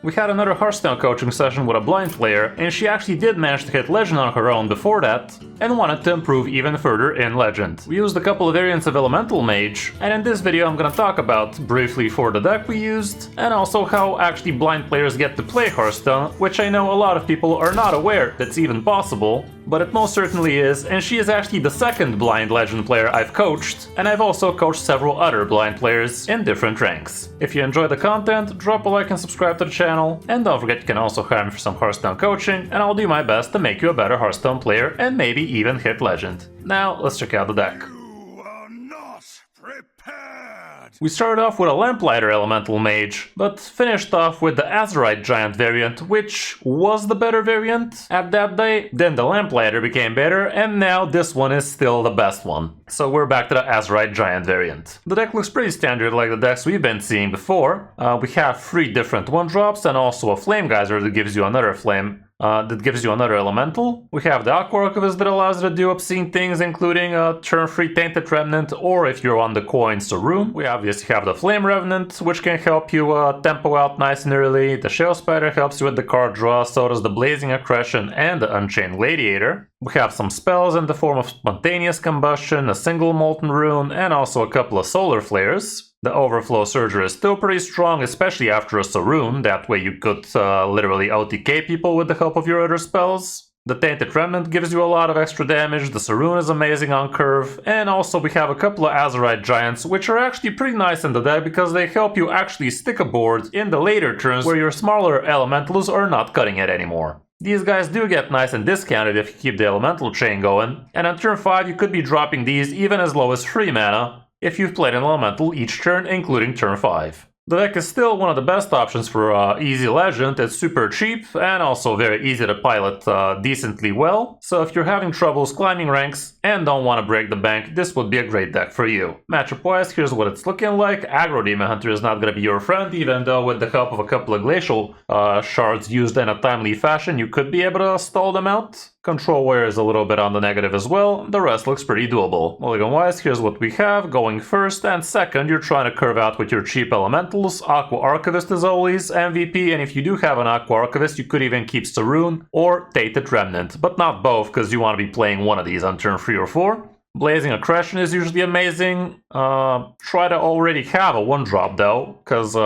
We had another Hearthstone coaching session with a blind player, and she actually did manage to hit Legend on her own before that, and wanted to improve even further in Legend. We used a couple of variants of Elemental Mage, and in this video I'm gonna talk about briefly for the deck we used, and also how actually blind players get to play Hearthstone, which I know a lot of people are not aware that's even possible, but it most certainly is, and she is actually the second blind Legend player I've coached, and I've also coached several other blind players in different ranks. If you enjoy the content, drop a like and subscribe to the channel, and don't forget you can also hire me for some Hearthstone coaching, and I'll do my best to make you a better Hearthstone player and maybe even hit Legend. Now, let's check out the deck. You are not prepared! We started off with a Lamplighter Elemental Mage, but finished off with the Azurite Giant variant, which was the better variant at that day. Then the Lamplighter became better, and now this one is still the best one. So we're back to the Azurite Giant variant. The deck looks pretty standard like the decks we've been seeing before. We have 3 different 1-drops and also a Flame Geyser that gives you another flame. That gives you another elemental. We have the Aqua Archivist that allows you to do obscene things, including a turn-free Tainted Remnant, or if you're on the coin, Saroon. We obviously have the Flame Revenant, which can help you tempo out nice and early. The Shell Spider helps you with the card draw, so does the Blazing Accretion and the Unchained Gladiator. We have some spells in the form of Spontaneous Combustion, a single Molten Rune, and also a couple of Solar Flares. The Overflow Surger is still pretty strong, especially after a Saroon, that way you could literally OTK people with the help of your other spells. The Tainted Remnant gives you a lot of extra damage, the Saroon is amazing on curve, and also we have a couple of Azurite Giants, which are actually pretty nice in the deck because they help you actually stick a board in the later turns where your smaller elementals are not cutting it anymore. These guys do get nice and discounted if you keep the elemental chain going, and on turn 5 you could be dropping these even as low as 3 mana, if you've played an elemental each turn, including turn 5. The deck is still one of the best options for easy Legend. It's super cheap and also very easy to pilot decently well, so if you're having troubles climbing ranks and don't want to break the bank, this would be a great deck for you. Matchup wise, here's what it's looking like. Aggro Demon Hunter is not going to be your friend, even though with the help of a couple of Glacial shards used in a timely fashion, you could be able to stall them out. Control Warrior is a little bit on the negative as well, the rest looks pretty doable. Mulligan wise, here's what we have. Going first and second, you're trying to curve out with your cheap elementals. Aqua Archivist is always MVP, and if you do have an Aqua Archivist, you could even keep Saroon or Tainted Remnant, but not both because you want to be playing one of these on turn 3 or 4. Blazing Accretion is usually amazing. Try to already have a 1-drop though, because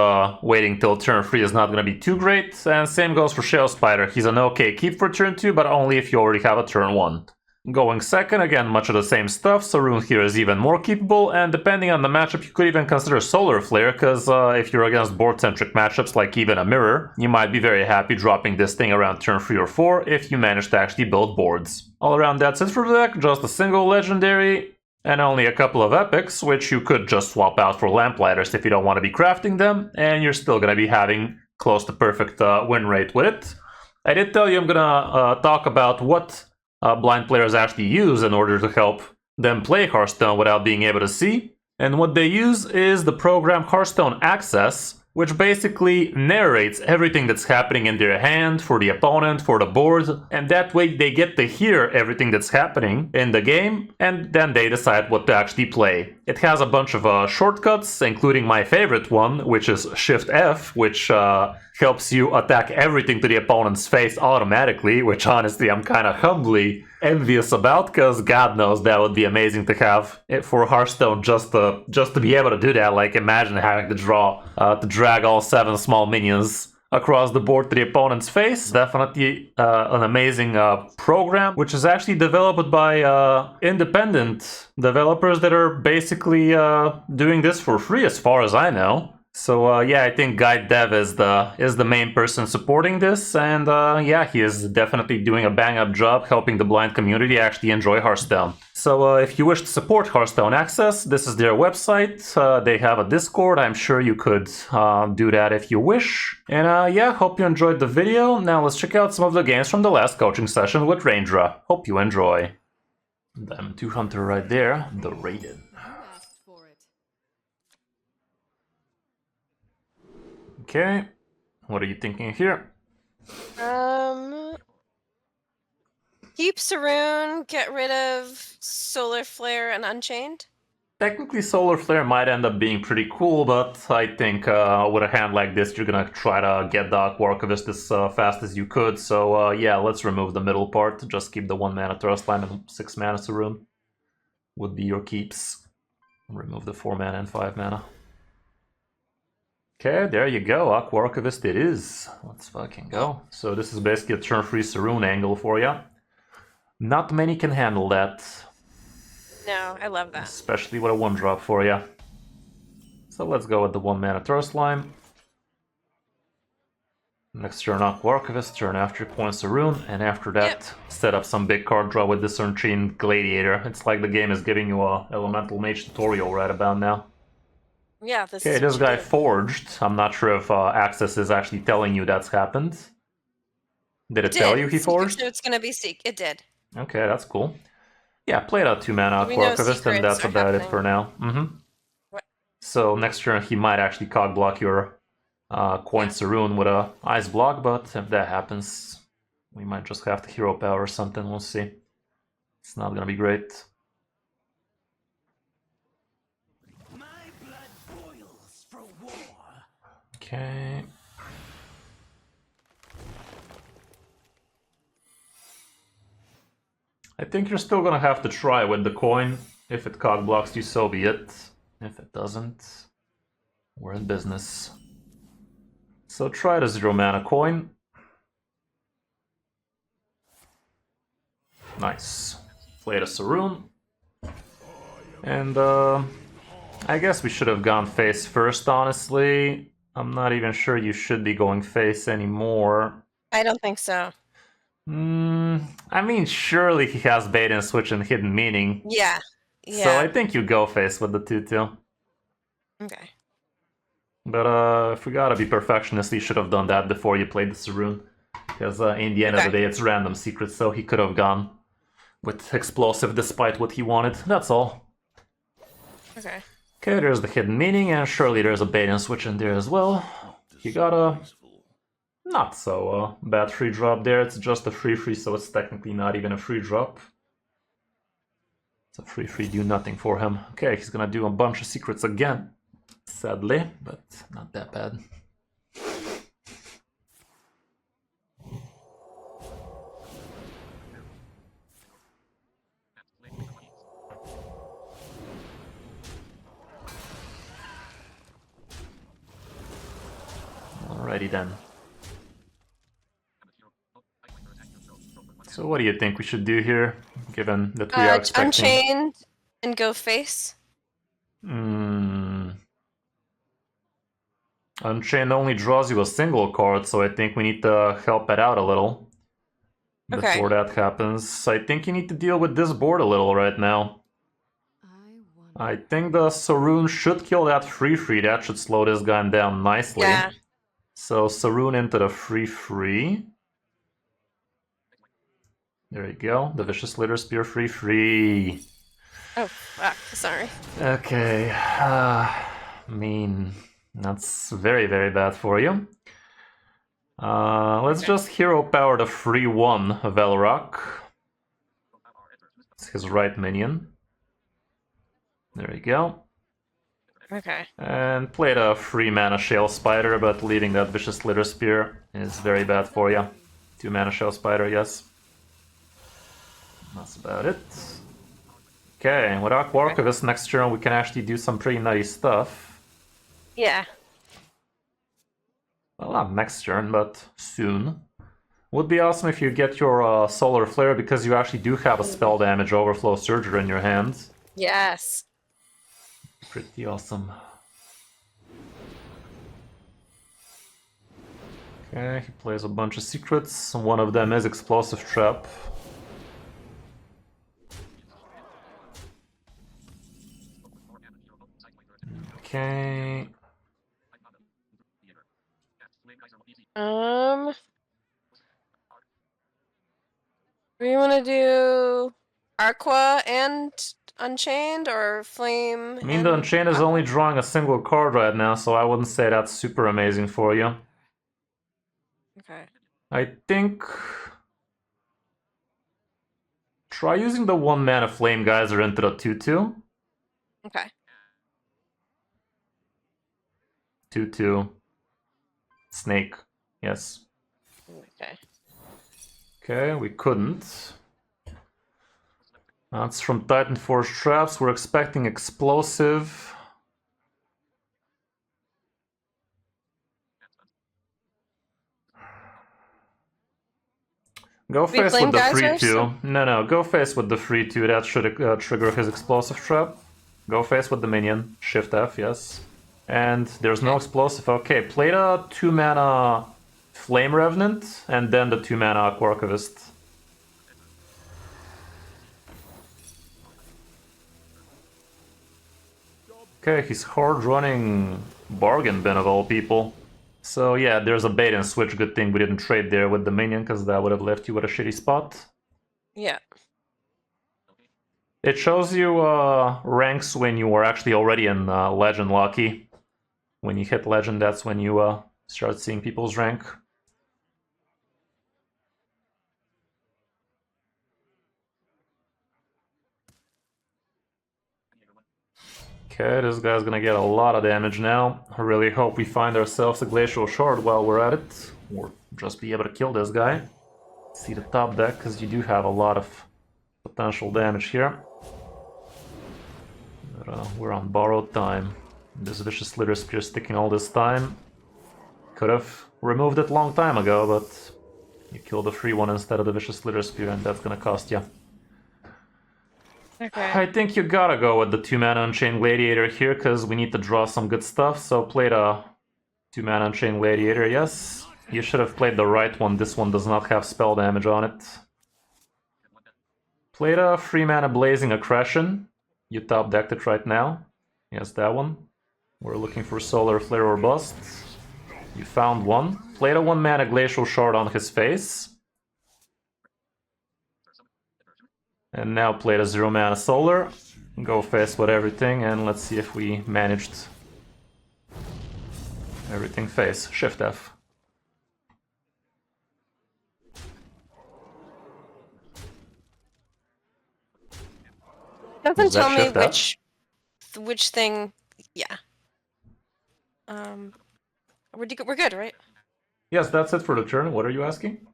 waiting till turn 3 is not going to be too great. And same goes for Shell Spider. He's an okay keep for turn 2, but only if you already have a turn 1. Going second, again, much of the same stuff. Saroon here is even more keepable, and depending on the matchup, you could even consider Solar Flare, because if you're against board-centric matchups like even a Mirror, you might be very happy dropping this thing around turn 3 or 4 if you manage to actually build boards. All around that's it for the deck, just a single Legendary, and only a couple of Epics, which you could just swap out for Lamplighters if you don't want to be crafting them, and you're still going to be having close to perfect win rate with it. I did tell you I'm going to talk about what blind players actually use in order to help them play Hearthstone without being able to see. And what they use is the program Hearthstone Access, which basically narrates everything that's happening in their hand for the opponent, for the board, and that way they get to hear everything that's happening in the game, and then they decide what to actually play. It has a bunch of shortcuts, including my favorite one, which is Shift F, which helps you attack everything to the opponent's face automatically, which honestly I'm kind of humbly envious about, because God knows that would be amazing to have it for Hearthstone just to be able to do that. Like, imagine having to drag all 7 small minions across the board to the opponent's face. Definitely an amazing program, which is actually developed by independent developers that are basically doing this for free as far as I know. So yeah, I think Guide Dev is the main person supporting this, and yeah, he is definitely doing a bang-up job helping the blind community actually enjoy Hearthstone. So if you wish to support Hearthstone Access, this is their website. They have a Discord. I'm sure you could do that if you wish. And yeah, hope you enjoyed the video. Now let's check out some of the games from the last coaching session with Raindra. Hope you enjoy. Them 2 Hunter right there, the Raiden. Okay, what are you thinking here? Keep Saroon, get rid of Solar Flare and Unchained. Technically, Solar Flare might end up being pretty cool, but I think with a hand like this, you're gonna try to get the Archwarchivist as fast as you could. So yeah, let's remove the middle part. Just keep the 1 mana Thirst Slime and 6 mana Saroon. Would be your keeps. Remove the 4 mana and 5 mana. Okay, there you go. Archwarchivist it is. Let's fucking go. So this is basically a turn-free Saroon angle for you. Not many can handle that. No, I love that. Especially with a 1-drop for you. So let's go with the 1 mana Thirst Slime. Next turn Archwarchivist, turn after Coin Saroon, and after that set up some big card draw with this Unchained Gladiator. It's like the game is giving you a Elemental Mage tutorial right about now. Yeah, this Okay, is this what you guy do. forged. I'm not sure if Access is actually telling you that's happened. Did it tell you he forged? It's gonna be Seek. It did. Okay, that's cool. Yeah, played out 2 mana We know Archwarchivist, and that's secrets are about it happening. for now. What? So next turn he might actually cog block your Coin Saroon with a Ice Block, but if that happens, we might just have to Hero Power or something, we'll see. It's not gonna be great. My blood boils for war. Okay. I think you're still gonna have to try with the coin. If it cog blocks you, so be it. If it doesn't, we're in business. So try the 0 mana coin. Nice. Played a Saroon. And I guess we should have gone face first, honestly. I'm not even sure you should be going face anymore. I don't think so. I mean, surely he has bait and switch and hidden meaning. Yeah. So I think you go face with the 2-2. Okay. But if we gotta be perfectionist, you should have done that before you played the Saroon. Because in the end of the day, it's random secrets, so he could have gone with explosive despite what he wanted. That's all. Okay. Okay, there's the hidden meaning, and surely there's a bait and switch in there as well. You got a not so bad free drop there. It's just a free, so it's technically not even a free drop. It's a free, do nothing for him. Okay, he's gonna do a bunch of secrets again. Sadly, but not that bad. Alrighty then. So what do you think we should do here, given that we are expecting... Unchained and go face. Unchained only draws you a single card, so I think we need to help it out a little before that happens. I think you need to deal with this board a little right now. I think the Saroon should kill that free. That should slow this guy down nicely. Yeah. So Saroon into the free. There you go. The Vicious Litter Spear free. Oh, fuck. Sorry. Okay. Mean. That's very, very bad for you. Let's just Hero Power the free 1 Velrock. It's his right minion. There you go. Okay. And played a free mana Shale Spider, but leaving that Vicious Litter Spear is very bad for you. 2 mana Shale Spider, yes. That's about it. Okay, with Archwarchivist next turn we can actually do some pretty nutty stuff. Yeah. Well, not next turn, but soon. Would be awesome if you get your Solar Flare, because you actually do have a spell damage Overflow Surger in your hand. Yes. Pretty awesome. Okay, he plays a bunch of secrets. One of them is Explosive Trap. Okay. Do you want to do Aqua and Unchained, or Flame? I mean, the Unchained is only drawing a single card right now, so I wouldn't say that's super amazing for you. Okay. I think... try using the 1 mana Flame Geyser into the 2-2. Okay. 2/2. Snake. Yes. Okay. Okay, we couldn't. That's from Titan Force Traps. We're expecting Explosive. Go We face blame with the geysers? 3/2. No, go face with the 3/2. That should trigger his Explosive Trap. Go face with the minion. Shift F, yes. And there's no Explosive. Okay, play the 2-mana Flame Revenant and then the 2-mana Aqua Archivist. Okay, he's hard running Bargain Bin of all people. So yeah, there's a bait and switch. Good thing we didn't trade there with the minion, because that would have left you with a shitty spot. Yeah. It shows you ranks when you are actually already in Legend Lucky. When you hit Legend, that's when you start seeing people's rank. Okay, this guy's gonna get a lot of damage now. I really hope we find ourselves a Glacial Shard while we're at it, or just be able to kill this guy. See the top deck, because you do have a lot of potential damage here. But, we're on borrowed time. This Vicious Slither Spear sticking all this time. Could have removed it long time ago, but you killed the free one instead of the Vicious Slither Spear, and that's gonna cost you. Okay. I think you gotta go with the 2-mana Unchained Gladiator here, because we need to draw some good stuff, so play the 2-mana Unchained Gladiator, yes. You should have played the right one, this one does not have spell damage on it. Play the 3-mana Blazing Accretion. You top decked it right now. Yes, that one. We're looking for Solar Flare or Bust. You found one. Play the 1-mana Glacial Shard on his face. And now play the 0-mana Solar. Go face with everything, and let's see if we managed everything face. Shift F. Doesn't Was that tell me Shift F? which thing. Yeah. We're good, right? Yes, that's it for the turn. What are you asking?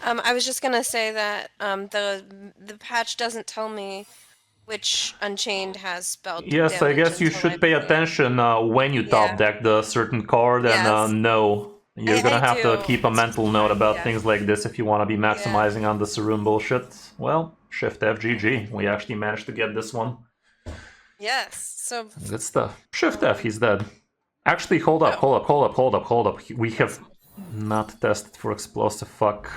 I was just gonna say that the patch doesn't tell me which Unchained has spell Yes, I damage guess you until should I pay play it. attention when you top Yeah. deck the certain card, and Yes. know. You're gonna I have to do. keep a It's mental just note fine, about yeah. things like this if you want to be maximizing on the Saroon bullshit. Well, Shift F, GG. We actually managed to get this one. Yes. So Good stuff. Shift F, he's dead. Actually, hold up. We have not tested for Explosive Fuck.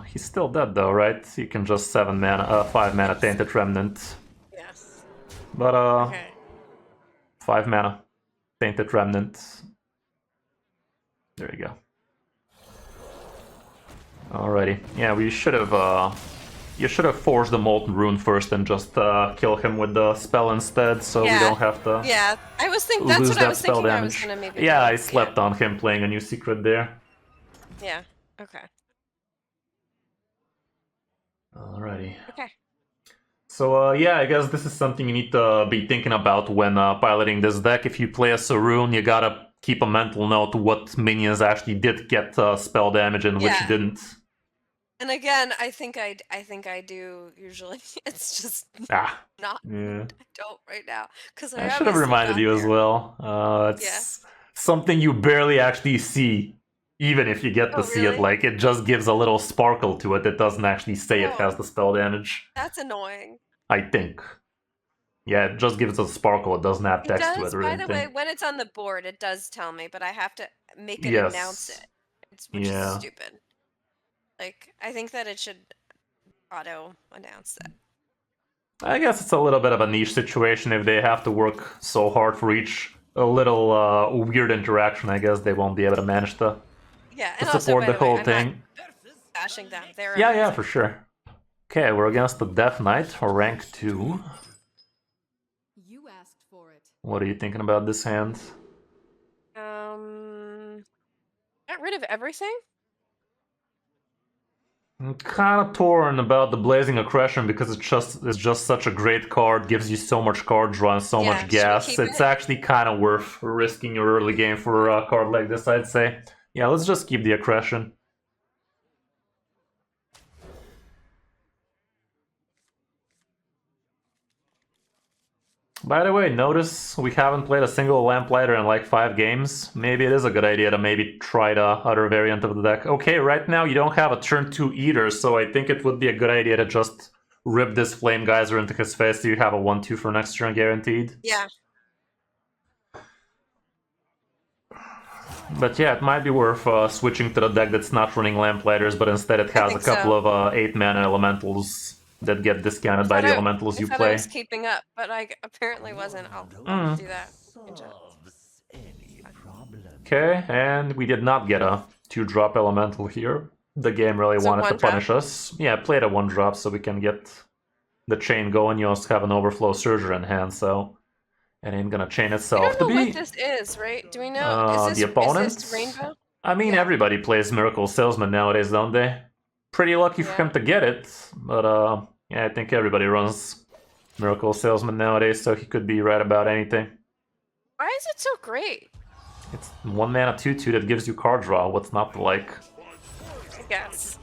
He's still dead though, right? You can just 5-mana Tainted Remnant. yes. But Okay. 5-mana Tainted Remnant. There you go. Alrighty. Yeah, we should have you should have forged the Molten Rune first and just kill him with the spell instead, so we don't have to Yeah, I was thinking. That's lose what I that was spell thinking. I was damage. gonna maybe. Yeah, do. I slept on him playing a new secret there. Yeah. Okay. Alrighty. Okay. So yeah, I guess this is something you need to be thinking about when piloting this deck. If you play a Saroon, you gotta keep a mental note what minions actually did get spell damage and which Yeah. didn't. And again, I think I do usually. It's just Ah, not. yeah. I don't right now because I should have reminded you as well. It's something you barely actually see, even if you get to see it. really? Like, it just gives a little sparkle to it. It doesn't actually say it has the spell damage. That's annoying. I think. Yeah, it just gives a sparkle. It doesn't have It text does. to it or By the way, anything. when it's on the board, it does tell me, but I have to make it Yes. announce it. Which is stupid. Like, I think that it should auto announce it. I guess it's a little bit of a niche situation if they have to work so hard for each a little weird interaction. I guess they won't be able to manage to support the whole thing. Bashing them. Yeah, for sure. Okay, we're against the Death Knight, or rank 2. You asked for it. What are you thinking about this hand? Get rid of everything? I'm kind of torn about the Blazing Aggression because it's just such a great card, gives you so much card draw and so Yeah, much should we gas. keep It's it? actually kind of worth risking your early game for a card like this, I'd say. Yeah, let's just keep the Aggression. By the way, notice we haven't played a single Lamplighter in like 5 games. Maybe it is a good idea to maybe try the other variant of the deck. Okay, right now you don't have a turn 2 either, so I think it would be a good idea to just rip this Flame Geyser into his face so you have a 1-2 for next turn guaranteed. Yeah. But yeah, it might be worth switching to the deck that's not running Lamplighters, but instead it has a think couple so. of 8-mana elementals that get discounted by the elementals you I thought I play. was keeping up, but I apparently wasn't. I'll do that. Good job. Solves any problem. Okay, and we did not get a 2-drop elemental here. The game really So wanted to 1 drop? punish us. Yeah, played a 1-drop so we can get the chain going. You also have an Overflow Surger in hand, so it ain't gonna chain I itself. don't To know be what this is, right? Do we know? the opponent. Is this Rainbow? I mean, Yeah. everybody plays Miracle Salesman nowadays, don't they? Pretty lucky for Yeah. him to get it, but yeah, I think everybody runs Miracle Salesman nowadays, so he could be right about anything. Why is it so great? It's 1 mana 2/2 that gives you card draw. What's not to like? I guess.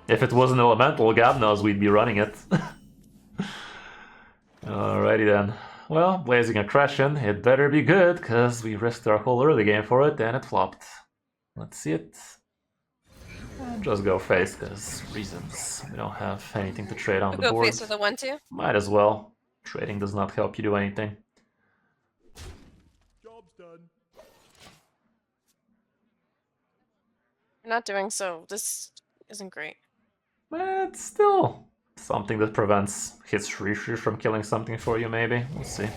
If it was an elemental, God knows we'd be running it. Alrighty then. Well, Blazing Aggression, it better be good, because we risked our whole early game for it, and it flopped. Let's see it. Just go face, because reasons. We don't have anything to trade on We'll the go board. face with a 1-2. Might as well. Trading does not help you do anything. Job's done. We're not doing so. This isn't great. But it's still something that prevents his free from killing something for you, maybe. We'll see.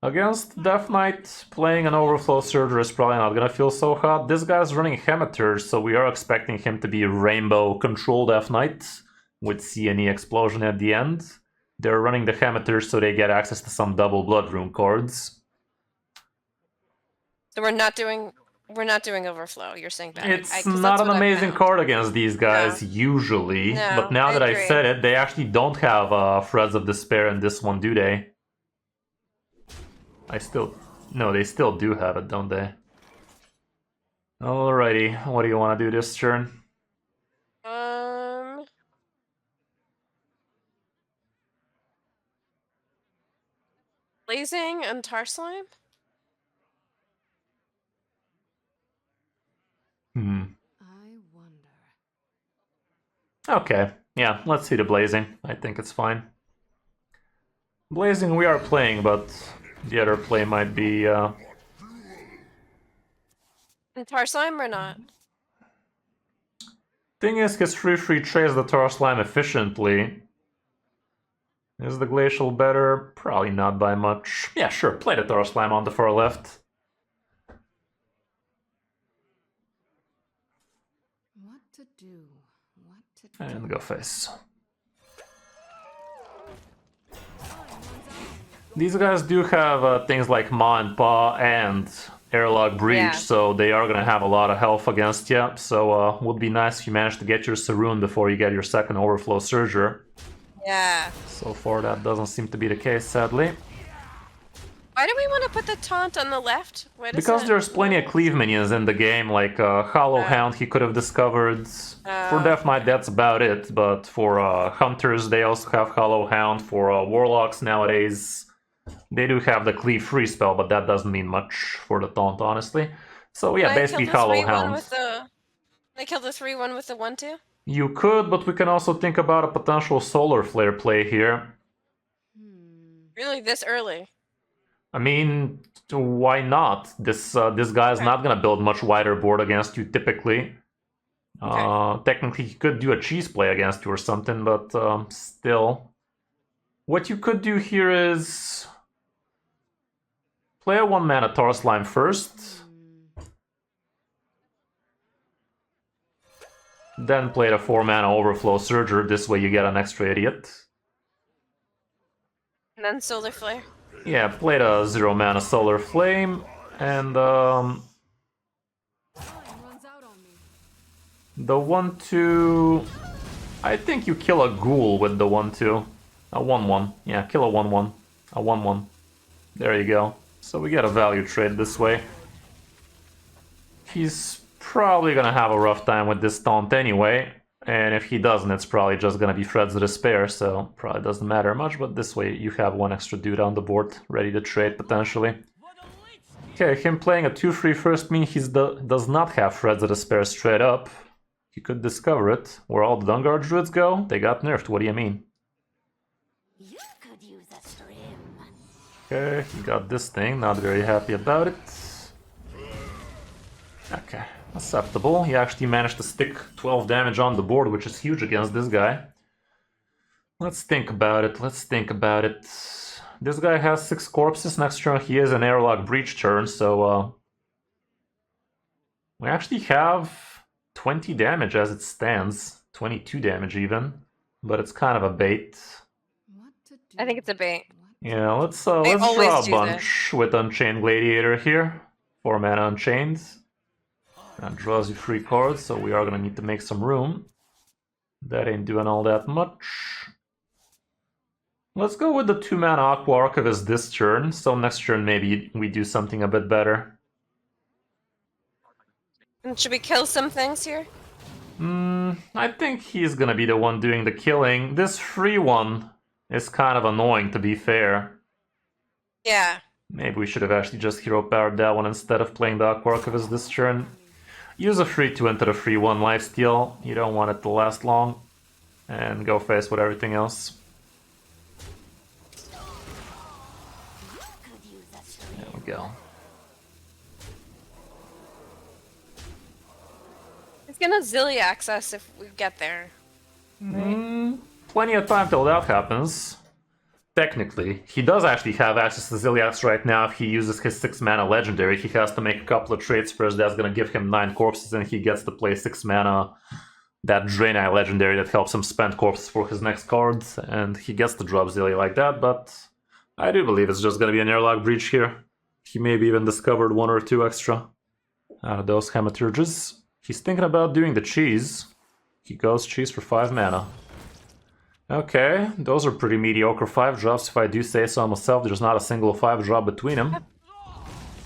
Against Death Knight, playing an Overflow Surger is probably not gonna feel so hot. This guy's running Hemitter, so we are expecting him to be Rainbow Control Death Knight with CNE Explosion at the end. They're running the Hemitter so they get access to some double Blood Rune cards. So we're not doing overflow. You're saying that. It's 'Cause not that's an what I amazing found. card against these guys, usually. No, but now I that I agree. said it, they actually don't have Threads of Despair in this one, do they? No, they still do have it, don't they? Alrighty, what do you want to do this turn? Blazing and Tar Slime? I wonder. Okay, yeah, let's see the Blazing. I think it's fine. Blazing we are playing, but the other play might be... And Tar Slime or not? Thing is, his 3/3 trades the Tar Slime efficiently. Is the Glacial better? Probably not by much. Yeah, sure, play the Tar Slime on the far left. What to do? What to do? And go face. These guys do have things like Maw and Paw and Airlock Breach, Yeah. so they are gonna have a lot of health against you. So would be nice if you manage to get your Saroon before you get your second Overflow Surger. Yeah. So far that doesn't seem to be the case, sadly. Why do we want to put the taunt on the left? What is Because it? there's plenty of cleave minions in the game, like Hollow Hound he could have discovered. For Death Knight that's about it, but for Hunters they also have Hollow Hound. For Warlocks nowadays they do have the Cleave Free spell, but that doesn't mean much for the taunt, honestly. So yeah, Can I basically kill the Hollow 3/1 Hound. with the... Can I kill the 3/1 with the 1/2? You could, but we can also think about a potential Solar Flare play here. Really, this early? I mean, why not? This guy's not gonna build much wider board against you typically. Technically, he could do a cheese play against you or something, but still. What you could do here is play a 1-mana Tar Slime first, then play the 4-mana Overflow Surger. This way you get an extra idiot. And then Solar Flare? Yeah, play the 0-mana Solar Flame, and Time runs out on me. The 1/2... I think you kill a ghoul with the 1/2. A 1/1. Yeah, kill a 1/1. A 1/1. There you go. So we get a value trade this way. He's probably gonna have a rough time with this taunt anyway. And if he doesn't, it's probably just gonna be Threads of Despair, so probably doesn't matter much, but this way you have one extra dude on the board, ready to trade potentially. Okay, him playing a 2/3 first means he does not have Threads of Despair straight up. He could discover it. Where all the Dungar Druids go, they got nerfed, what do you mean? You could use a stream. Okay, he got this thing, not very happy about it. Okay, acceptable. He actually managed to stick 12 damage on the board, which is huge against this guy. Let's think about it, let's think about it. This guy has 6 corpses, next turn he is an Airlock Breach turn, so we actually have 20 damage as it stands. 22 damage even, but it's kind of a bait. What to do? I think it's a bait. Yeah, let's always draw a do bunch with Unchained Gladiator here. 4 mana Unchained. That draws you 3 cards, so we are gonna need to make some room. That ain't doing all that much. Let's go with the 2 mana Aqua Archivist this turn, so next turn maybe we do something a bit better. And should we kill some things here? I think he's gonna be the one doing the killing. This free one is kind of annoying, to be fair. Yeah. Maybe we should have actually just hero powered that one instead of playing the Aqua Archivist this turn. Use a 3/2 into the 3/1 lifesteal. You don't want it to last long. And go face with everything else. There we go. He's gonna Zilliax us if we get there. Plenty of time till that happens. Technically, he does actually have access to Zilliax right now. If he uses his 6 mana legendary, he has to make a couple of trades first. That's gonna give him 9 corpses, and he gets to play 6 mana. That Draenei legendary that helps him spend corpses for his next card, and he gets to drop Zilli like that. But I do believe it's just gonna be an Airlock Breach here. He maybe even discovered 1 or 2 extra out of those Hematurges. He's thinking about doing the cheese. He goes cheese for 5 mana. Okay, those are pretty mediocre 5-drops, if I do say so myself. There's not a single 5-drop between them.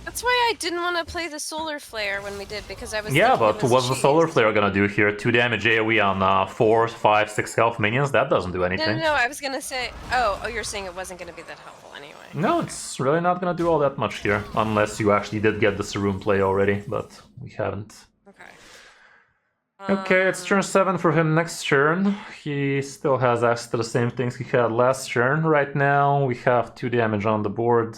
That's why I didn't want to play the Solar Flare when we did, because I was Yeah, thinking it but was what's the cheese. Solar Flare gonna do here? 2 damage AoE on 4, 5, 6 health minions? That doesn't do anything. No, I was gonna say... Oh, you're saying it wasn't gonna be that helpful anyway. No, it's really not gonna do all that much here. Unless you actually did get the Saroon play already, but we haven't. Okay. Okay, it's turn 7 for him next turn. He still has access to the same things he had last turn. Right now, we have 2 damage on the board.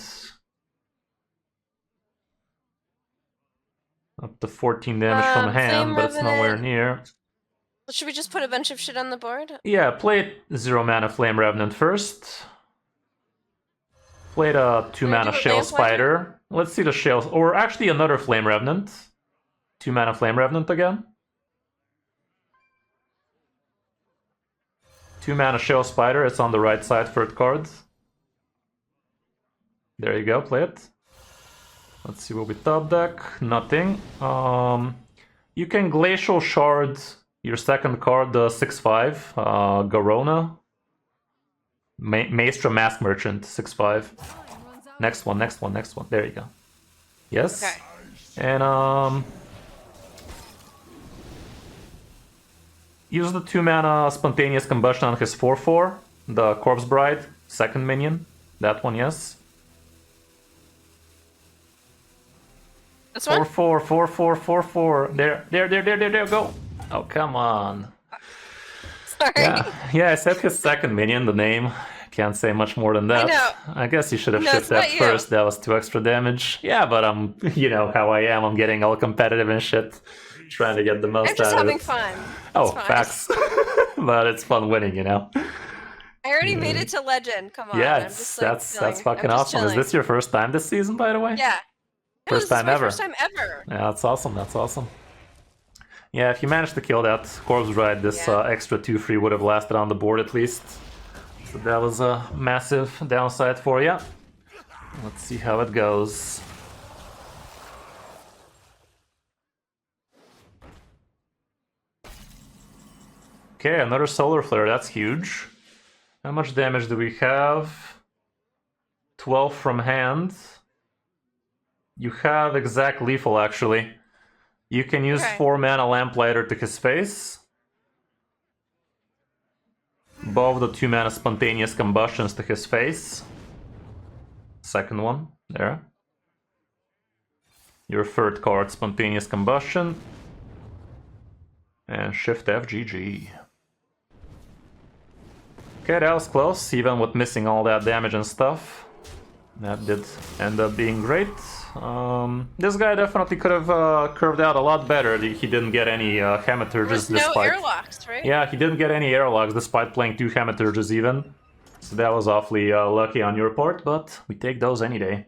Up to 14 damage from hand, Flame but it's nowhere Revenant. near. Should we just put a bunch of shit on the board? Yeah, play 0 mana Flame Revenant first. Played a 2 mana do a Shale Lamplighter? Spider. Let's see the Shale... Or actually another Flame Revenant. 2 mana Flame Revenant again. 2 mana Shale Spider, it's on the right side for it cards. There you go, play it. Let's see what we top deck. Nothing. You can Glacial Shard your second card, the 6/5, Garona. Maestra Mask Merchant, 6/5. Next one. There you go. Yes. Okay. And use the 2 mana Spontaneous Combustion on his 4/4, the Corpse Bride, second minion. That one, yes. This one? 4/4, 4/4, 4/4. There, go. Oh, come on. Sorry. Yeah, I said his second minion, the name. Can't say much more than that. know. guess you should have No, shipped it's that not you. first. That was 2 extra damage. Yeah, but you know how I am. I'm getting all competitive and shit. Trying to get the most I'm just out of having it. fun. Oh, It's fine. facts. But it's fun winning, you know? I already made it to Legend. Come on. Yeah, I'm just, like, that's chilling. fucking I'm just awesome. Is chilling. this your first time this season, by the way? Yeah. No, First this is time my ever. First time ever. Yeah, that's awesome. Yeah, if you managed to kill that Corpse Bride, this Yeah. extra 2/3 would have lasted on the board at least. So that was a massive downside for you. Let's see how it goes. Okay, another Solar Flare, that's huge. How much damage do we have? 12 from hand. You have exact lethal, actually. You can use Okay. 4 mana Lamplighter to his face. Both the 2 mana Spontaneous Combustions to his face. Second one, there. Your third card, Spontaneous Combustion. And Shift F, GG. Okay, that was close, even with missing all that damage and stuff. That did end up being great. This guy definitely could have curved out a lot better. He didn't get any Hematurges There's no despite... airlocks, right? Yeah, he didn't get any airlocks despite playing 2 Hematurges even. So that was awfully lucky on your part, but we take those any day.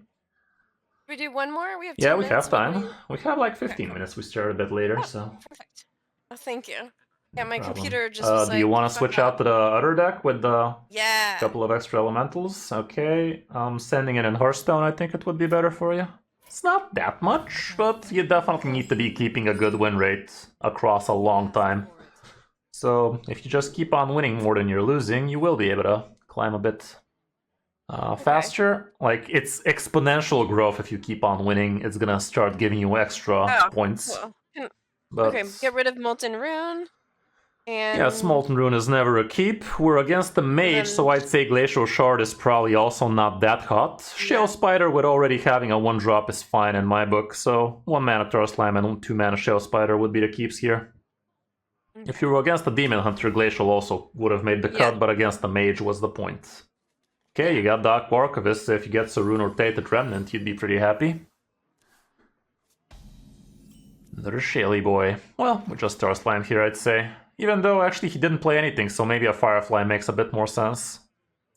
We do one more? We have 2 Yeah, we minutes? have time. We have like 15 minutes. We started a bit later, so... Perfect. Oh, thank you. Yeah, my problem. computer just was Do you want to fuck switch up. out to the other deck with the Yeah. couple of extra elementals? Okay, sending it in Hearthstone, I think it would be better for you. It's not that much, but you definitely need to be keeping a good win rate across a long time. So if you just keep on winning more than you're losing, you will be able to climb a bit faster. Like, it's exponential growth. If you keep on winning, it's gonna start giving you extra points. Cool. But Okay, get rid of Molten Rune. And yeah, Molten Rune is never a keep. We're against the mage, so I'd say Glacial Shard is probably also not that hot. Shale Spider with already having a 1-drop is fine in my book, so 1 mana Tar Slime and 2 mana Shale Spider would be the keeps here. If you were against the Demon Hunter, Glacial also would have made the cut, but against the mage was the point. Okay, you got the Aqua Archivist, so if you get Sarun or Tainted Remnant, you'd be pretty happy. Another Shaley boy. Well, we just Tar Slime here, I'd say. Even though, actually, he didn't play anything, so maybe a Firefly makes a bit more sense.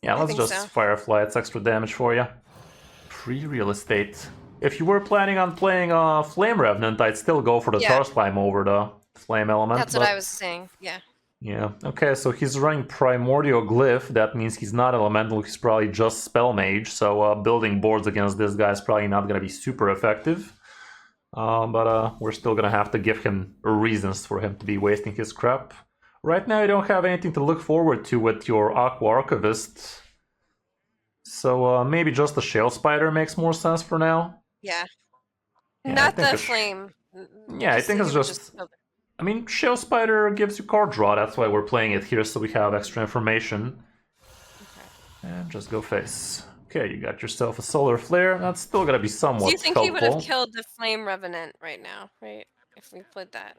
Yeah, let's just Firefly, it's extra damage for you. Free real estate. If you were planning on playing Flame Revenant, I'd still go for the Tar Slime over the Flame Element. That's what I was saying, yeah. Yeah, okay, so he's running Primordial Glyph. That means he's not Elemental, he's probably just Spell Mage, so building boards against this guy is probably not going to be super effective. But we're still gonna have to give him reasons for him to be wasting his crap. Right now you don't have anything to look forward to with your Aqua Archivist. So maybe just the Shale Spider makes more sense for now. Yeah. Yeah, Not the Flame. Yeah, I think it's just... I mean, Shale Spider gives you card draw, that's why we're playing it here, so we have extra information. Okay. And just go face. Okay, you got yourself a Solar Flare. That's still gonna be somewhat helpful. Do you think he would have killed the Flame Revenant right now, right? If we played that.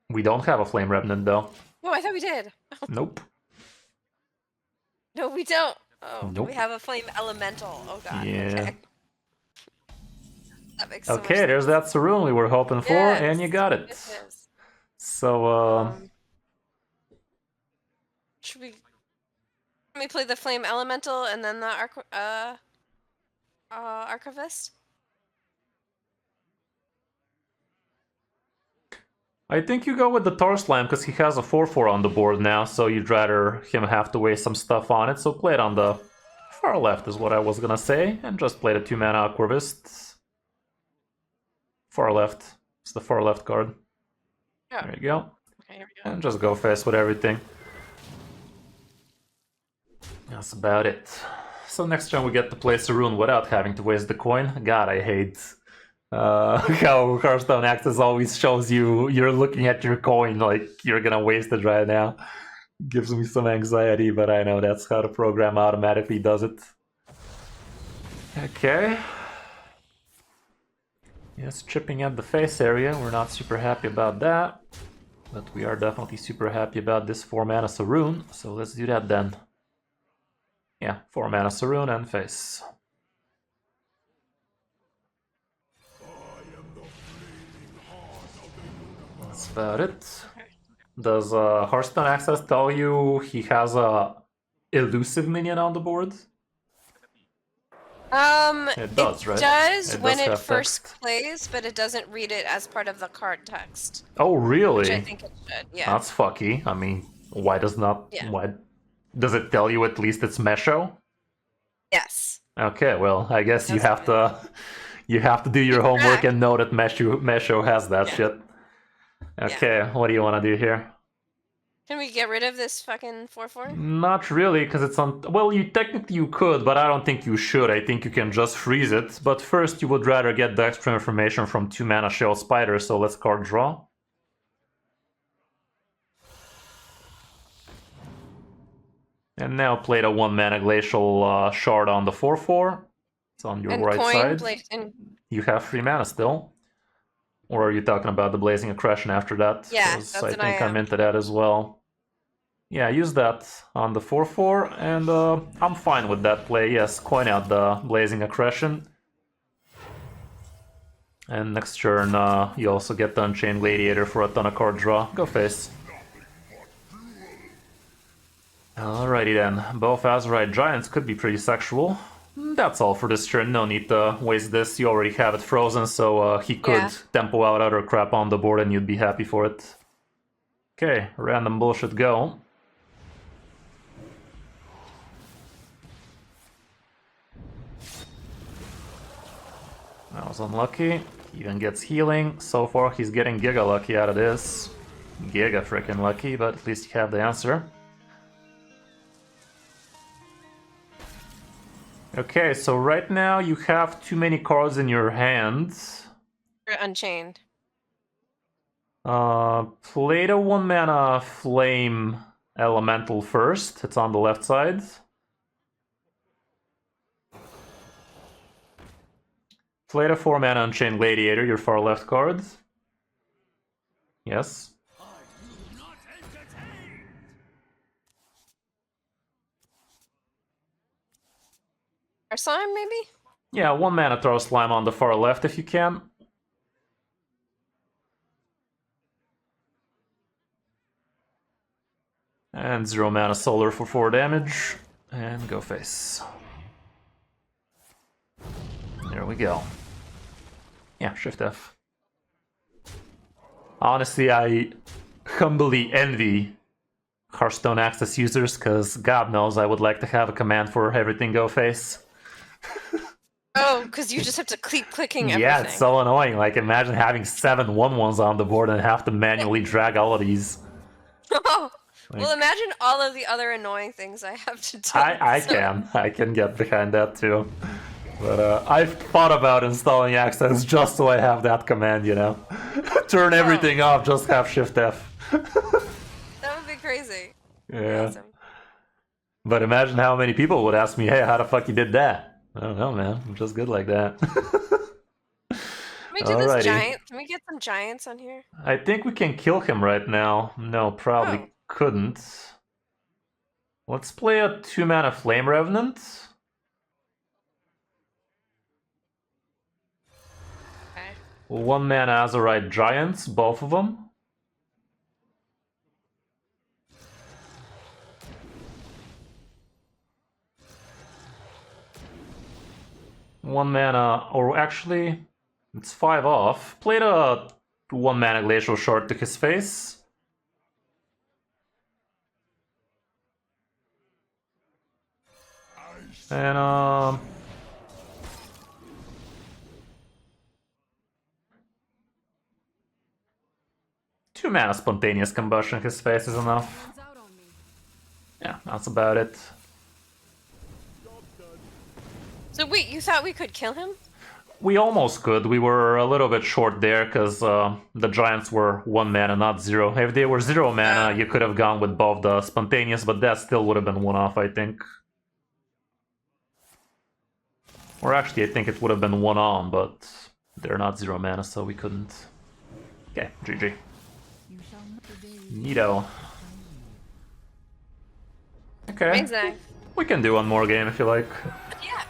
We don't have a Flame Revenant, though. Oh, I thought we did. Nope. No, we don't. Oh, nope. We have a Flame Elemental. Oh, God. Yeah. Okay. That makes so much Okay, there's that sense. Sarun we were hoping for, and you got it. So, should we... Let me play the Flame Elemental and then the Archivist? I think you go with the Tar Slime because he has a 4/4 on the board now, so you'd rather him have to waste some stuff on it. So play it on the far left is what I was gonna say, and just play the 2 mana Archivist. Far left. It's the far left card. Oh. There you go. Okay, here we go. And just go fast with everything. That's about it. So next time we get to play Sarun without having to waste the coin. God, I hate how Hearthstone Access always shows you're looking at your coin like you're gonna waste it right now. Gives me some anxiety, but I know that's how the program automatically does it. Okay. Yes, chipping at the face area. We're not super happy about that. But we are definitely super happy about this 4 mana Sarun. So let's do that then. Yeah, 4 mana Sarun and face. That's about it. Does Hearthstone Access tell you he has a elusive minion on the board? It does, right? Does It when does it have first text. plays, but it doesn't read it as part of the card text. Oh, really? Which I think it should, yeah. That's fucky. I mean, why does not... Yeah. Why does it tell you at least it's Mesho? Yes. Okay, well, I guess you That's have to do your homework correct. and know that Mesho has that shit. Okay, what do you want to do here? Can we get rid of this fucking 4/4? Not really, because it's on... Well, technically you could, but I don't think you should. I think you can just freeze it. But first you would rather get the extra information from 2 mana Shell Spider, so let's card draw. And now play the 1 mana Glacial Shard on the 4/4. It's on your And right coin side. placed in. You have 3 mana still. Or are you talking about the Blazing Aggression after that? Yeah, 'Cause that's I what think I I'm am. into that as well. Yeah, use that on the 4/4, and I'm fine with that play. Yes, coin out the Blazing Aggression. And next turn, you also get the Unchained Gladiator for a ton of card draw. Go face. Alrighty then, both Azurite Giants could be pretty sexual. That's all for this turn, no need to waste this, you already have it frozen, so he could Yeah. tempo out other crap on the board and you'd be happy for it. Okay, random bullshit go. That was unlucky, even gets healing, so far he's getting giga lucky out of this. Giga freaking lucky, but at least you have the answer. Okay, so right now you have too many cards in your hand. You're Unchained. Play the 1 mana Flame Elemental first. It's on the left side. Play the 4 mana Unchained Gladiator, your far left card. Yes. Our slime, maybe? Yeah, 1 mana Throw Slime on the far left if you can. And 0 mana Solar for 4 damage. And go face. There we go. Yeah, Shift F. Honestly, I humbly envy Hearthstone Access users, because God knows I would like to have a command for everything go face. Oh, because you just have to keep clicking everything. Yeah, it's so annoying. Like, imagine having 7 1/1s on the board and have to manually drag all of these. Oh, Like- well, imagine all of the other annoying things I have to do. I can get behind that too. But I've thought about installing Access just so I have that command, you know? Turn everything off, just have Shift F. That would be crazy. Yeah. Awesome. But imagine how many people would ask me, hey, how the fuck you did that? I don't know, man. I'm just good like that. Can we do Alrighty. this giant? Can we get some giants on here? I think we can kill him right now. No, probably Oh. couldn't. Let's play a 2 mana Flame Revenant. Okay. 1 mana Azurite Giants, both of them. One mana, or actually, it's 5 off. Played a 1 mana Glacial Shard to his face. And 2 mana Spontaneous Combustion, his face is enough. Hands out on me. Yeah, that's about it. So wait, you thought we could kill him? We almost could. We were a little bit short there because the Giants were 1 mana, not 0. If they were 0 mana, you could have gone with both the Spontaneous, but that still would have been 1 off, I think. Or actually, I think it would have been 1 on, but they're not 0 mana, so we couldn't. Okay, GG. Neato. Okay, Exactly. we can do one more game if you like. Yeah.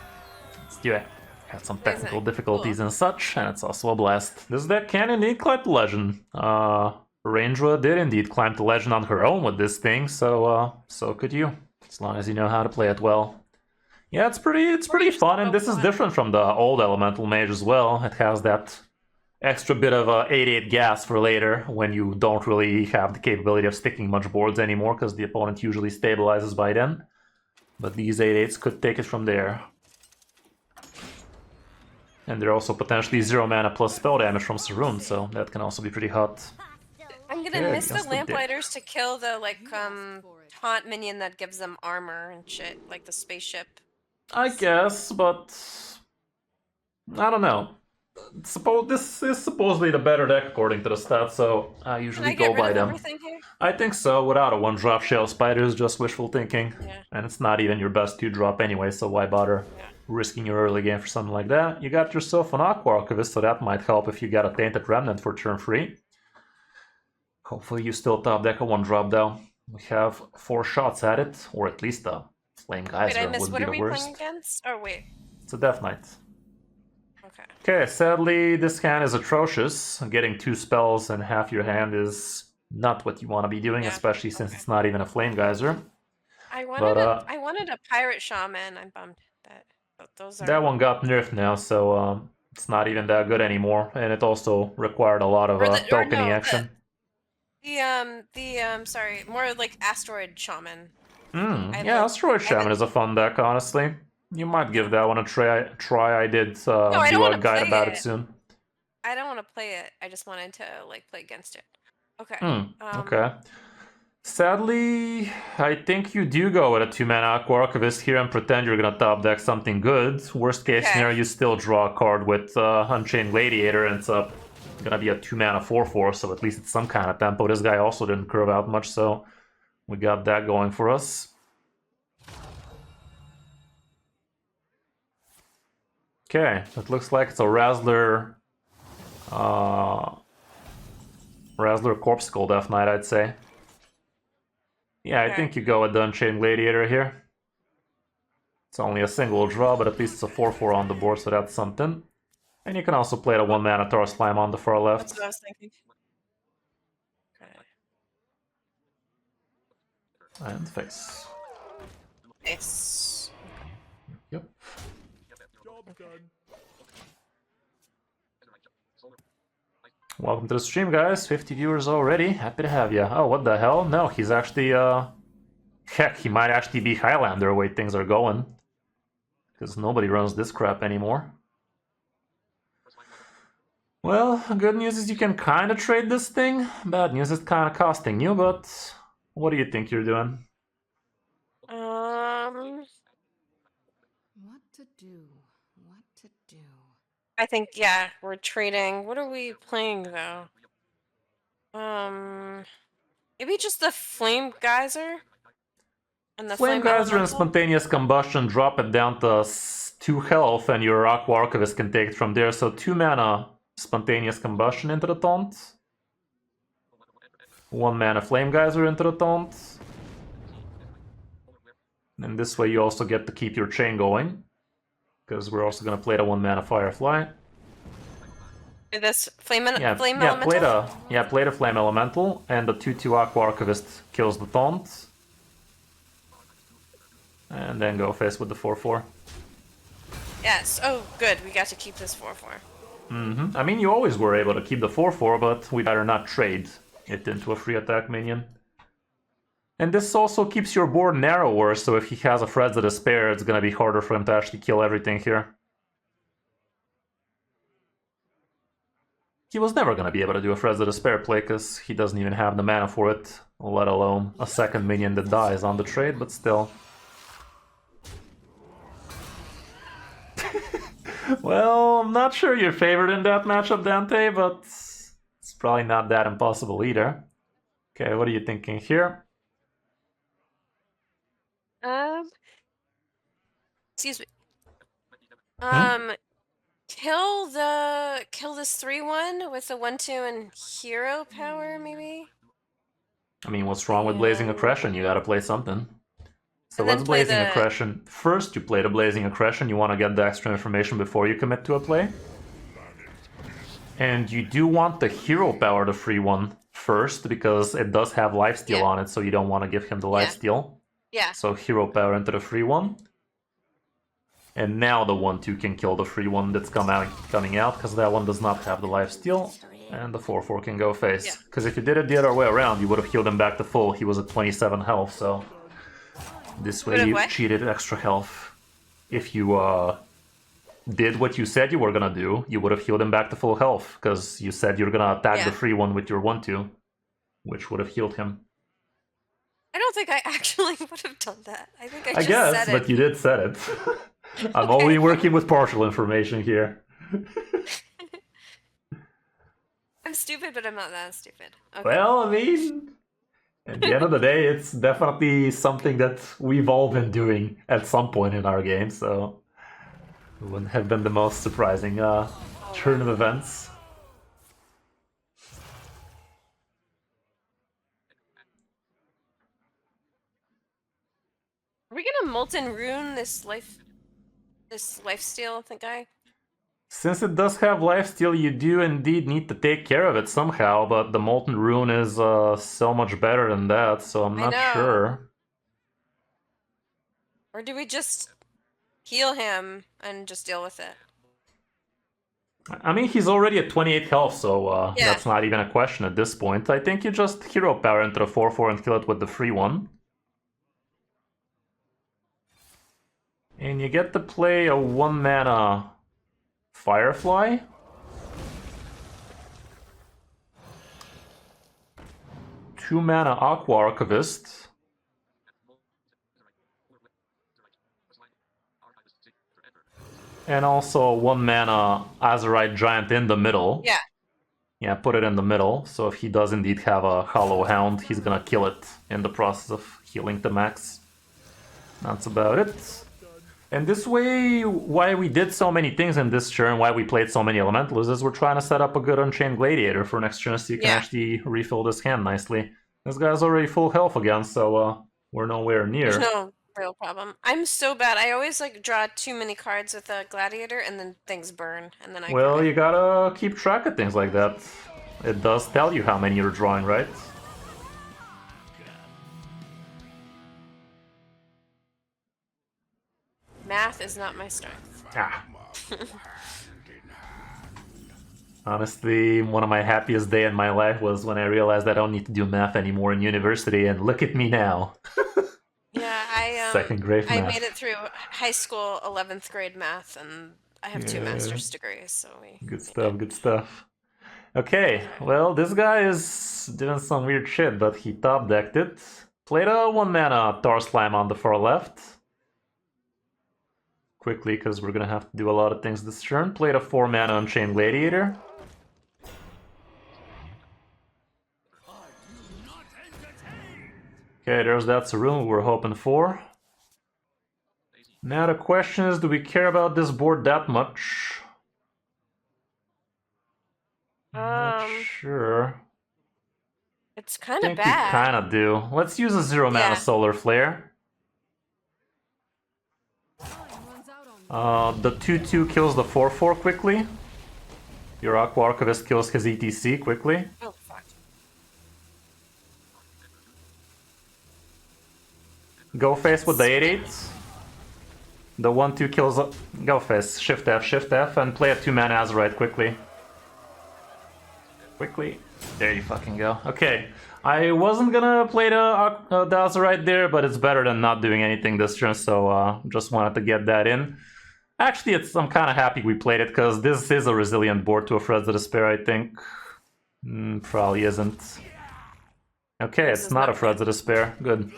Let's do it. Had some technical Amazing. difficulties Cool. and such, and it's also a blast. This deck can indeed climb the legend. Rangea did indeed climb the legend on her own with this thing, so so could you, as long as you know how to play it well. Yeah, it's pretty fun, and this is different from the old Elemental Mage as well. It has that extra bit of 8/8 gas for later when you don't really have the capability of sticking much boards anymore because the opponent usually stabilizes by then. But these 8/8s could take it from there. And they're also potentially 0 mana plus spell damage from Sarun, so that can also be pretty hot. I'm gonna miss the against the dick. Lamplighters to kill the taunt minion that gives them armor and shit, like the spaceship. I guess, but I don't know. This is supposedly the better deck according to the stats, so I Can usually I get go rid by of them. everything here? I think so. Without a 1-drop Shell Spider is just wishful thinking. Yeah. And it's not even your best 2-drop anyway, so why bother risking your early game for something like that? You got yourself an Aqua Archivist, so that might help if you got a Tainted Remnant for turn 3. Hopefully you still top deck a 1-drop though. We have 4 shots at it, or at least a Flame Wait, Geyser I missed. would What be are the we worst. playing against? Oh wait. It's a Death Knight. Okay. Okay, sadly this hand is atrocious. Getting 2 spells and half your hand is not what you want to be doing, Yeah, especially since okay. it's not even a Flame Geyser. I wanted But, I wanted a Pirate Shaman. I'm bummed that those are. that one got nerfed now, so it's not even that good anymore, and it also required a lot of tokening action. Sorry, more like Asteroid Shaman. Yeah, Asteroid Shaman is a fun deck, honestly. You might give that one a try. I did I do don't a wanna guide play about it it. soon. I don't want to play it. I just wanted to play against it. Okay. Okay. Sadly, I think you do go with a 2-mana Aqua Archivist here and pretend you're gonna top deck something good. Worst case scenario, you still draw a card with Unchained Gladiator, and it's gonna be a 2-mana 4/4, so at least it's some kind of tempo. This guy also didn't curve out much, so we got that going for us. Okay, it looks like it's a Razzler Corpse Skull Death Knight, I'd say. Yeah, I think you go with the Unchained Gladiator here. It's only a single draw, but at least it's a 4/4 on the board, so that's something. And you can also play the 1-mana Tar Slime on the far left. That's what I was thinking. Okay. And face. Nice. Yep. Welcome to the stream, guys. 50 viewers already. Happy to have you. Oh, what the hell? No, he's actually, heck, he might actually be Highlander the way things are going. Because nobody runs this crap anymore. Well, good news is you can kind of trade this thing. Bad news is kind of costing you, but what do you think you're doing? What to do? What to do? I think, yeah, we're trading. What are we playing, though? Maybe just the Flame Geyser? And the Flame Geyser and Elemental? Spontaneous Combustion drop it down to 2 health, and your Aqua Archivist can take it from there. So 2 mana Spontaneous Combustion into the taunt. 1 mana Flame Geyser into the taunt. And this way you also get to keep your chain going. Because we're also going to play the 1 mana Firefly. This Flame Elemental? Play the Flame Elemental, and the 2/2 Aqua Archivist kills the taunt. And then go face with the 4/4. Yes. Oh, good. We got to keep this 4/4. I mean, you always were able to keep the 4/4, but we'd better not trade it into a free attack minion. And this also keeps your board narrower, so if he has a Threads of Despair, it's gonna be harder for him to actually kill everything here. He was never gonna be able to do a Threads of Despair play, because he doesn't even have the mana for it, let alone a second minion that dies on the trade, but still. Well, I'm not sure you're favored in that matchup, Dante, but it's probably not that impossible either. Okay, what are you thinking here? Excuse me. Kill this 3/1 with the 1/2 and hero power, maybe? I mean, what's wrong with Blazing Aggression? You gotta play something. So And then let's play Blazing the- Aggression. First, you play the Blazing Aggression. You want to get the extra information before you commit to a play. And you do want the hero power, the free one, first, because it does have lifesteal on it, so you don't want to give him the lifesteal. Yeah. So hero power into the free one. And now the 1/2 can kill the free one that's coming out, because that one does not have the lifesteal. And the 4/4 can go face. Because if you did it the other way around, you would have healed him back to full. He was at 27 health, so... This way you cheated extra health. If you did what you said you were gonna do, you would have healed him back to full health, because you said you're gonna attack the free one with your 1/2. which would have healed him. I don't think I actually would have done that. I think I just guess, said it. but you did set it. I'm Okay. only working with partial information here. I'm stupid, but I'm not that stupid. Okay. Well, I mean, at the end of the day, it's definitely something that we've all been doing at some point in our game, so it wouldn't have been the most surprising turn of events. Are we gonna Molten Rune this lifesteal guy? Since it does have lifesteal, you do indeed need to take care of it somehow, but the Molten Rune is so much better than that, so I'm not sure. Or do we just heal him and just deal with it? I mean, he's already at 28 health, so Yeah. that's not even a question at this point. I think you just hero power into the 4/4 and kill it with the free one. And you get to play a 1-mana Firefly. Two-mana Aqua Archivist. And also a 1-mana Azurite Giant in the middle. Yeah. Yeah, put it in the middle. So if he does indeed have a Hollow Hound, he's gonna kill it in the process of healing to max. That's about it. And this way, why we did so many things in this turn, why we played so many elementals, is we're trying to set up a good Unchained Gladiator for next turn so you can actually refill this hand nicely. This guy's already full health again, so we're nowhere near. There's no real problem. I'm so bad. I always like draw too many cards with a gladiator and then things burn and then I Well, cry. you gotta keep track of things like that. It does tell you how many you're drawing, right? Math is not my strength. Ah. Honestly, one of my happiest day in my life was when I realized I don't need to do math anymore in university, and look at me now. Yeah, Second grade I math. made it through high school 11th grade math and I have 2 master's degrees, so we Good stuff, good stuff. Okay, well, this guy is doing some weird shit, but he top decked it. Played a 1-mana Tar Slime on the far left. Quickly, because we're gonna have to do a lot of things this turn. Played a 4-mana Unchained Gladiator. Okay, there's that Sarun we were hoping for. Now the question is, do we care about this board that much? Not sure. It's kind I of think we bad. kind of do. Let's use a 0-mana Solar Flare. The 2/2 kills the 4/4 quickly. Your Aqua Archivist kills his ETC quickly. Oh, fuck. Go face with the 8/8. The 1/2 kills. Go face. Shift F, and play a 2-mana Azurite quickly. Quickly. There you fucking go. Okay. I wasn't gonna play the Azurite there, but it's better than not doing anything this turn, so just wanted to get that in. Actually, I'm kind of happy we played it, because this is a resilient board to a Threads of Despair, I think. Probably isn't. Okay, it's not a Threads of Despair. Good.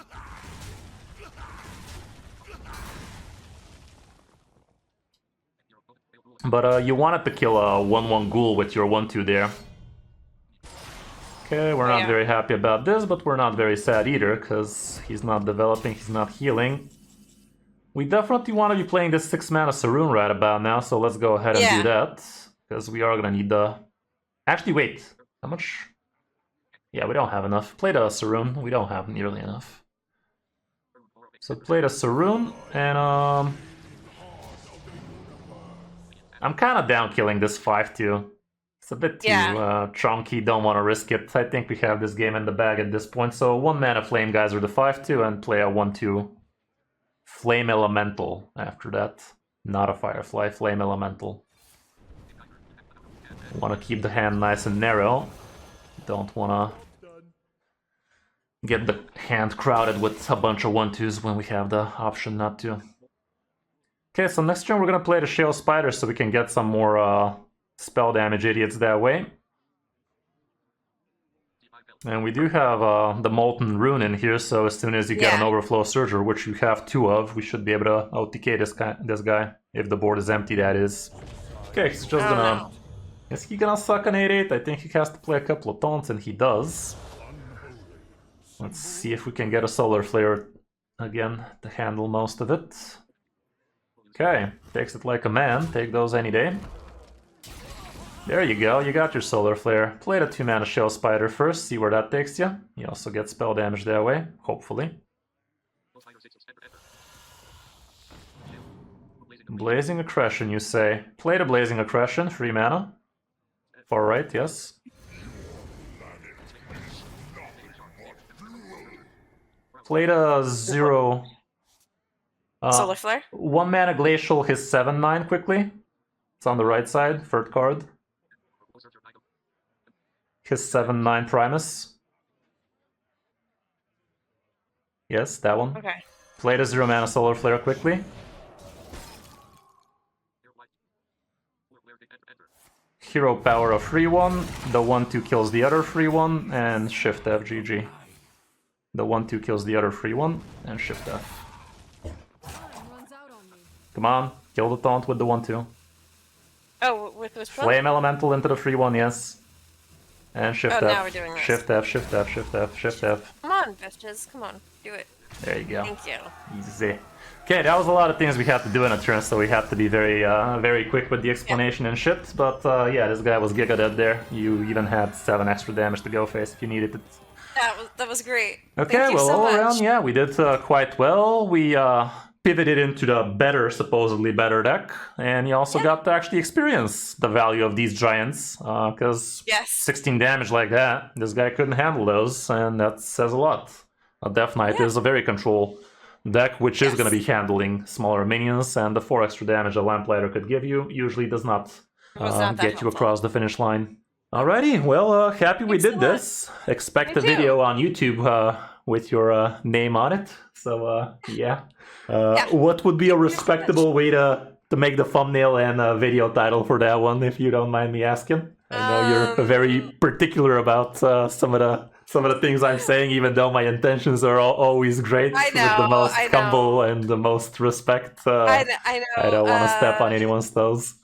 But you wanted to kill a 1/1 Ghoul with your 1/2 there. Okay, we're not very happy about this, but we're not very sad either, because he's not developing, he's not healing. We definitely want to be playing this 6-mana Sarun right about now, so let's go ahead and do that. Because we are going to need the... Actually, wait. How much? Yeah, we don't have enough. Play the Sarun. We don't have nearly enough. So play the Sarun, and I'm kind of down killing this 5/2. It's a bit too chunky, don't want to risk it. I think we have this game in the bag at this point. So 1-mana Flame Geyser, the 5/2, and play a 1/2 Flame Elemental after that. Not a Firefly, Flame Elemental. Want to keep the hand nice and narrow. Don't want to get the hand crowded with a bunch of 1/2s when we have the option not to. Okay, so next turn we're going to play the Shale Spider so we can get some more spell damage idiots that way. And we do have the Molten Rune in here, so as soon as you get an Yeah. Overflow Surger, which you have 2 of, we should be able to OTK this guy. If the board is empty, that is. Okay, he's just Oh, gonna... no. Is he gonna suck an 8/8? I think he has to play a couple of taunts, and he does. Let's see if we can get a Solar Flare again to handle most of it. Okay, takes it like a man. Take those any day. There you go, you got your Solar Flare. Play the 2-mana Shell Spider first, see where that takes you. You also get spell damage that way, hopefully. Blazing Aggression, you say. Play the Blazing Aggression, 3 mana. Far right, yes. Play the 0... Solar Flare? 1 mana Glacial, his 7/9 quickly. It's on the right side, third card. His 7/9 Primus. Yes, that one. Okay. Play the 0 mana Solar Flare quickly. Hero Power of 3/1. The 1/2 kills the other 3/1 and Shift F GG. The 1/2 kills the other 3/1 and Shift F. Come on, kill the taunt with the 1/2. Oh, with which one? Flame Elemental into the 3/1, yes. And Shift F. now we're doing this. Shift F, Shift F, Shift F, Shift F. Come on, bitches. Come on. Do it. There you go. Thank you. Easy. Okay, that was a lot of things we had to do in a turn, so we had to be very quick with the explanation and shit. But yeah, this guy was Giga Dead there. You even had 7 extra damage to go face if you needed it. That was great. Okay, Thank you well, so all much. around, yeah, we did quite well. We pivoted into the better, supposedly better deck, and you also got to actually experience the value of these giants, because Yes. 16 damage like that, this guy couldn't handle those, and that says a lot. A Death Knight is a very control deck, which is going to be handling smaller minions, and the 4 extra damage a Lamplighter could give you usually does not Was not that get you helpful. across the finish line. Alrighty, well, happy we Thanks did a lot. this. Expect Me a too. video on YouTube with your name on it. So, yeah. What would be a respectable way to make the thumbnail and video title for that one, if you don't mind me asking? I know you're very particular about some of the things I'm saying, even though my intentions are always great, I with the know, most I know. humble and the most respect. I know. I don't want to step on anyone's toes.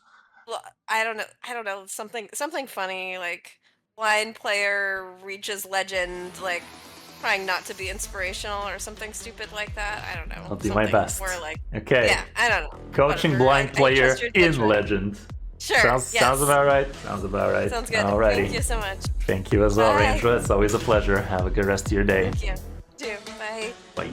Well, I don't know. Something funny like blind player reaches legend, like trying not to be inspirational or something stupid like that. I don't know. I'll do my Something best. More like, Okay. yeah, I don't know. Coaching Whatever. blind I player trust your in judgment. Legend. Sure. Sounds about right. Sounds about right. Sounds good. Alrighty. Thank you so much. Thank you as well, Bye. Ranger. It's always a pleasure. Have a good rest of your day. Thank you. Bye. Bye.